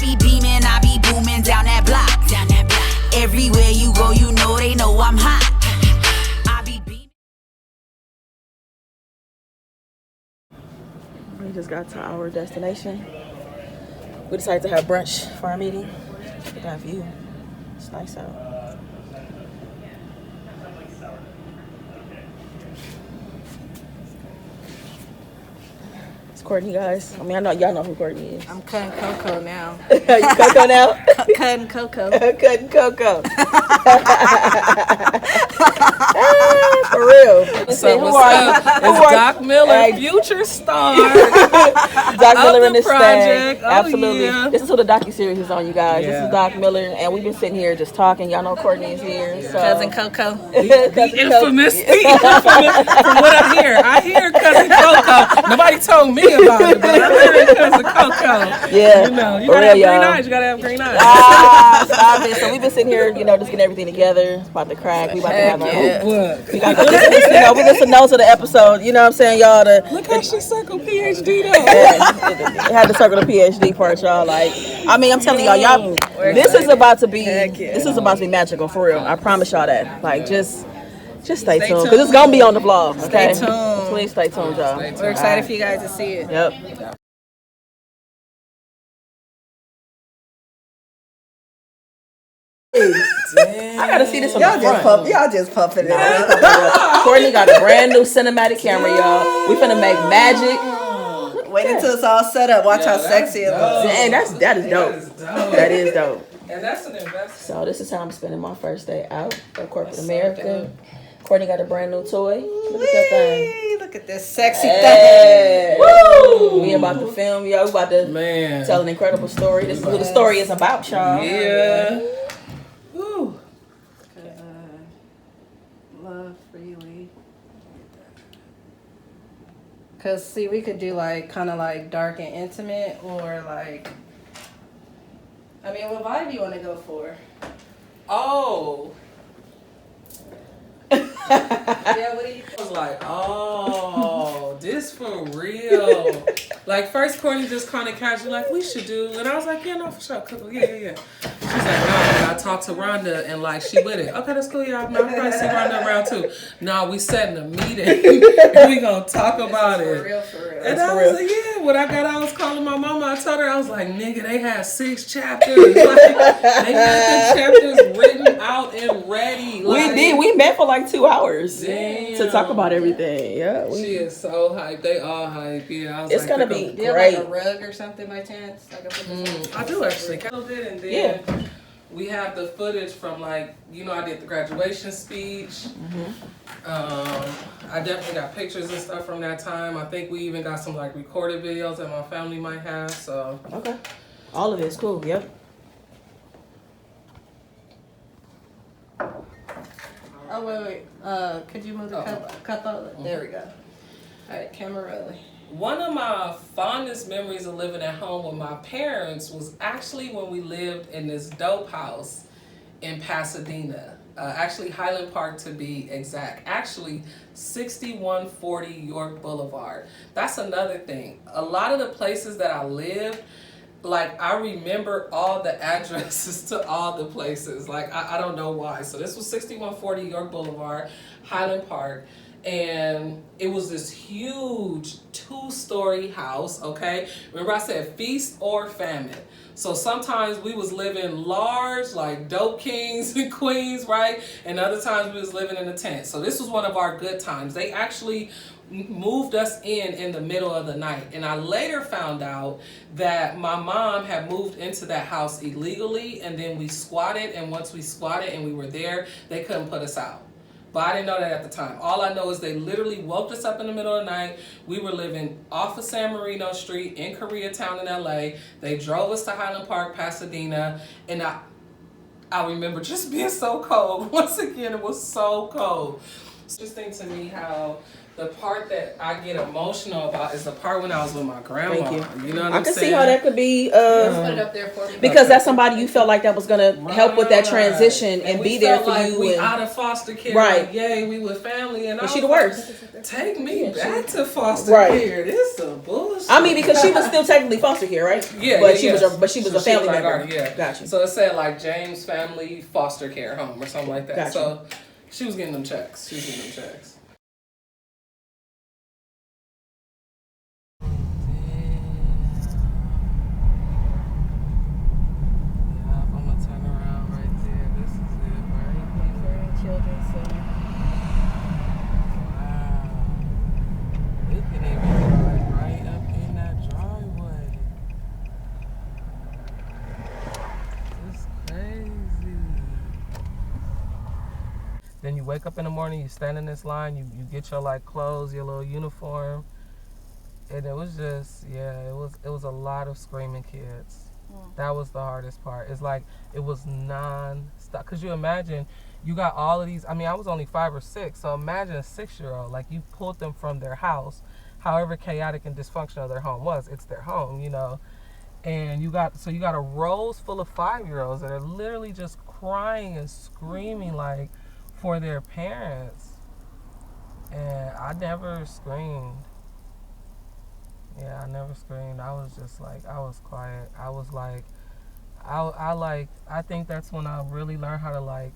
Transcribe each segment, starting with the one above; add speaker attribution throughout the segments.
Speaker 1: be beaming, I be booming down that block. Everywhere you go, you know they know I'm hot. I be beaming.
Speaker 2: We just got to our destination. We decided to have brunch for our meeting. Look at that view. It's nice out. Courtney, guys. I mean, I know y'all know who Courtney is.
Speaker 3: I'm cutting cocoa now.
Speaker 2: You cocoa now?
Speaker 3: Cutting cocoa.
Speaker 2: Cutting cocoa. For real.
Speaker 4: So who are you? It's Doc Miller, future star.
Speaker 2: Doc Miller in this
Speaker 4: project.
Speaker 2: thing. Absolutely.
Speaker 4: Yeah.
Speaker 2: This is who the docu-series is on, you guys. This is Doc Miller, and we've been sitting here just talking. Y'all know Courtney is here. So.
Speaker 3: Cousin Coco.
Speaker 4: The infamous. From what I hear cousin Coco. Nobody told me about it, but I heard cousin Coco.
Speaker 2: Yeah.
Speaker 4: You know, you gotta have green eyes. You gotta have green eyes.
Speaker 2: Stop it. So we've been sitting here, just getting everything together. It's about to crack. We about to have our
Speaker 4: What?
Speaker 2: we just notes of the episode. You know what I'm saying, y'all?
Speaker 4: Look how she circled PhD though.
Speaker 2: Had to circle the PhD part, y'all. Like, I mean, I'm telling y'all, this is about to be magical for real. I promise y'all that. Like, just stay tuned because it's gonna be on the vlog. Okay,
Speaker 3: Stay tuned.
Speaker 2: Please stay tuned, y'all.
Speaker 3: We're excited for you guys to see it.
Speaker 2: Yep. I gotta see this on the front.
Speaker 3: Y'all just pumping it up.
Speaker 2: Courtney got a brand new cinematic camera, y'all. We finna make magic.
Speaker 3: Wait until it's all set up. Watch how sexy it looks.
Speaker 2: And that is dope. That is dope.
Speaker 4: And that's an investment.
Speaker 2: So this is how I'm spending my first day out of corporate America. Courtney got a brand new toy. Look at that thing.
Speaker 3: Look at this sexy thing.
Speaker 2: Woo! We about to film, y'all. We about to tell an incredible story. This is what the story is about, y'all.
Speaker 4: Yeah. Woo.
Speaker 3: Love freely. Cause see, we could do kind of dark and intimate, or I mean, what vibe do you want to go for?
Speaker 4: Oh.
Speaker 3: Yeah, what do you?
Speaker 4: I was like, oh, this for real. First Courtney just kind of casually we should do, and I was like, yeah, no, for sure. Yeah. She's like, no, I talked to Rhonda, and she with it. Okay, that's cool, y'all. No, I'll probably see Rhonda around too. No, we setting a meeting, and we gonna talk about it.
Speaker 3: For real.
Speaker 4: And I was like, yeah. When I was calling my mama, I told her, I was like, nigga, they had 6 chapters. They had the chapters written out and ready.
Speaker 2: We did. We met for 2 hours
Speaker 4: damn.
Speaker 2: to talk about everything. Yeah,
Speaker 4: she is so hyped. They all hyped. Yeah, I was
Speaker 2: it's gonna be
Speaker 3: do you
Speaker 2: great.
Speaker 3: have a rug or something by chance?
Speaker 4: I do actually. And then we have the footage from I did the graduation speech. I definitely got pictures and stuff from that time. I think we even got some recorded videos that my family might have. So
Speaker 2: okay, all of it's cool. Yep.
Speaker 3: Oh wait. Could you move the cup out? There we go. All right, camera rolling.
Speaker 4: one of my fondest memories of living at home with my parents was actually when we lived in this dope house in Pasadena. Actually Highland Park to be exact. Actually 6140 York Boulevard. That's another thing. A lot of the places that I lived, I remember all the addresses to all the places. I don't know why. So this was 6140 York Boulevard, Highland Park. And it was this huge 2-story house, okay? Remember I said feast or famine. So sometimes we was living large, like dope kings and queens, right? And other times we was living in a tent. So this was one of our good times. They actually moved us in the middle of the night. And I later found out that my mom had moved into that house illegally, and then we squatted, and once we squatted and we were there, they couldn't put us out. But I didn't know that at the time. All I know is they literally woke us up in the middle of the night. We were living off of San Marino Street in Koreatown in LA. They drove us to Highland Park, Pasadena. And I remember just being so cold. Once again, it was so cold. It's interesting to me how The part that I get emotional about is the part when I was with my grandma.
Speaker 2: Thank
Speaker 4: You know what
Speaker 2: I
Speaker 4: I'm
Speaker 2: can
Speaker 4: saying?
Speaker 2: see how that could be,
Speaker 3: Put it up there for me.
Speaker 2: because that's somebody you felt like that was gonna help with that transition and
Speaker 4: we
Speaker 2: be there
Speaker 4: felt
Speaker 2: for
Speaker 4: like
Speaker 2: you.
Speaker 4: We
Speaker 2: and,
Speaker 4: out of foster care,
Speaker 2: right?
Speaker 4: Like, yay, we with family, and I
Speaker 2: she
Speaker 4: was
Speaker 2: the worst.
Speaker 4: Like, take me back to foster
Speaker 2: Right.
Speaker 4: care. This is bullshit.
Speaker 2: I mean, because she was still technically foster care, right?
Speaker 4: Yeah,
Speaker 2: but
Speaker 4: yeah,
Speaker 2: she was a family
Speaker 4: like
Speaker 2: member.
Speaker 4: yeah,
Speaker 2: Gotcha.
Speaker 4: So it said like James Family Foster Care Home or something like that.
Speaker 2: Gotcha.
Speaker 4: So she was getting them checks.
Speaker 2: Children's center.
Speaker 4: Wow. You can even drive right up in that driveway. It's crazy. Then you wake up in the morning, you stand in this line, you get your like clothes, your little uniform. And it was just, it was a lot of screaming kids. That was the hardest part. It's like, it was non-stop. Because you imagine, you got all of these, I mean, I was only 5 or 6, so imagine a 6-year-old, like you pulled them from their house, however chaotic and dysfunctional their home was, it's their home, you know. And you got a rows full of 5-year-olds that are literally just crying and screaming like for their parents. And I never screamed. Yeah, I never screamed. I was just like, I was quiet. I was like, I think that's when I really learned how to like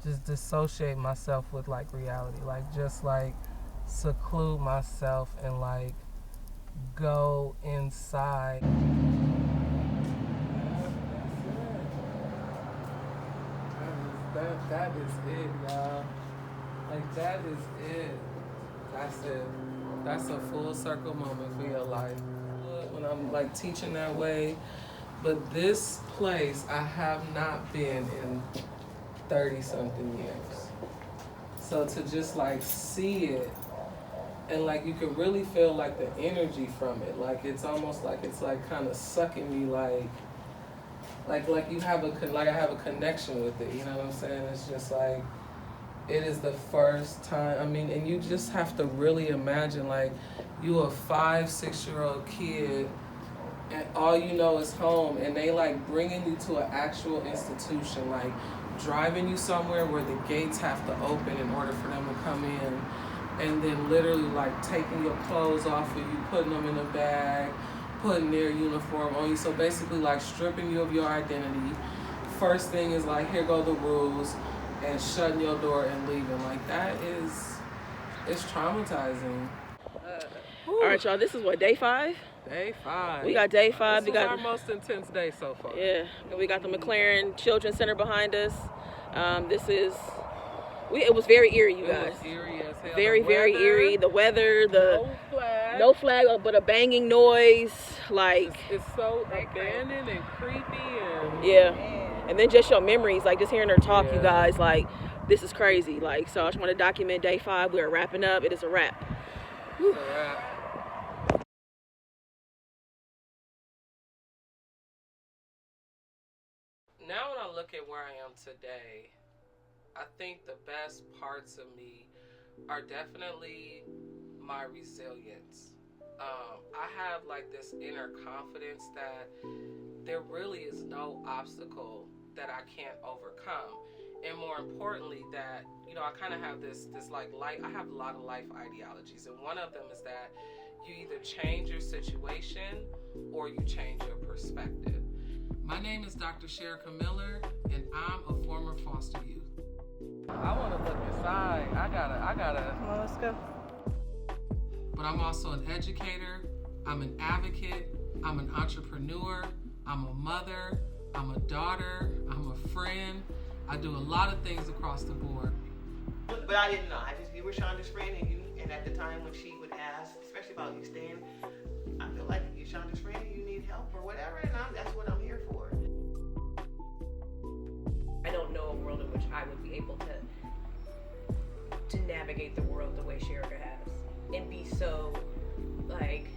Speaker 4: just dissociate myself with like reality. Like just like seclude myself and like go inside. That is it, y'all. Like that is it. That's it. That's a full circle moment for your life. When I'm like teaching that way, but this place I have not been in 30 something years. So to just like see it and like you can really feel like the energy from it. Like it's almost like it's like kind of sucking me like you have I have a connection with it, you know what I'm saying? It's just like, it is the first time, I mean, and you just have to really imagine like you a 5-6-year-old kid and all you know is home, and they like bringing you to an actual institution, like driving you somewhere where the gates have to open in order for them to come in, and then literally like taking your clothes off of you, putting them in a bag, putting their uniform on you. So basically like stripping you of your identity. First thing is like, here go the rules, and shutting your door and leaving. Like that it's traumatizing.
Speaker 2: All right, y'all, this is what, day 5?
Speaker 4: Day 5.
Speaker 2: We got day 5.
Speaker 4: This was our most intense day so far.
Speaker 2: Yeah, and we got the McLaren Children's Center behind us. It was very eerie, you guys.
Speaker 4: It was eerie as hell.
Speaker 2: Very, very eerie. The weather,
Speaker 4: no
Speaker 2: flag, but a banging noise. Like
Speaker 4: it's so abandoned and creepy and
Speaker 2: yeah. And then just your memories, like just hearing her talk, you guys, like this is crazy. Like, so I just want to document day 5. We're wrapping up. It is a wrap.
Speaker 4: It's a wrap. Now when I look at where I am today, I think the best parts of me are definitely my resilience. I have like this inner confidence that there really is no obstacle that I can't overcome. And more importantly, that, you know, I kind of have this like life, I have a lot of life ideologies. And one of them is that you either change your situation or you change your perspective. My name is Dr. Sherika Miller, and I'm a former foster youth. I want to look inside. I gotta.
Speaker 2: Come on, let's go.
Speaker 4: But I'm also an educator. I'm an advocate. I'm an entrepreneur. I'm a mother. I'm a daughter. I'm a friend. I do a lot of things across the board.
Speaker 5: But I didn't know. You were Shonda's friend, and at the time when she would ask, especially about you staying, I feel like you're Shonda's friend and you need help or whatever, and that's what I'm here for.
Speaker 3: I don't know a world in which I would be able to navigate the world the way Sherika has and be so like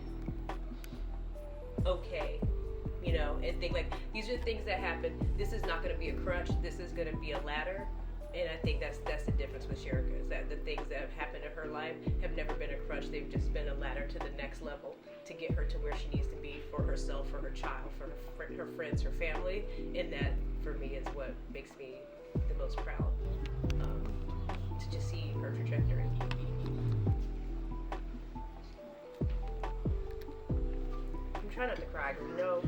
Speaker 3: okay, you know, and think like these are the things that happen. This is not going to be a crutch. This is going to be a ladder, And I think that's the difference with Sherika, is that the things that have happened in her life have never been a crutch. They've just been a ladder to the next level to get her to where she needs to be for herself, for her child, for her friends, her family. And that, for me, is what makes me the most proud, to just see her trajectory. I'm trying not to cry, because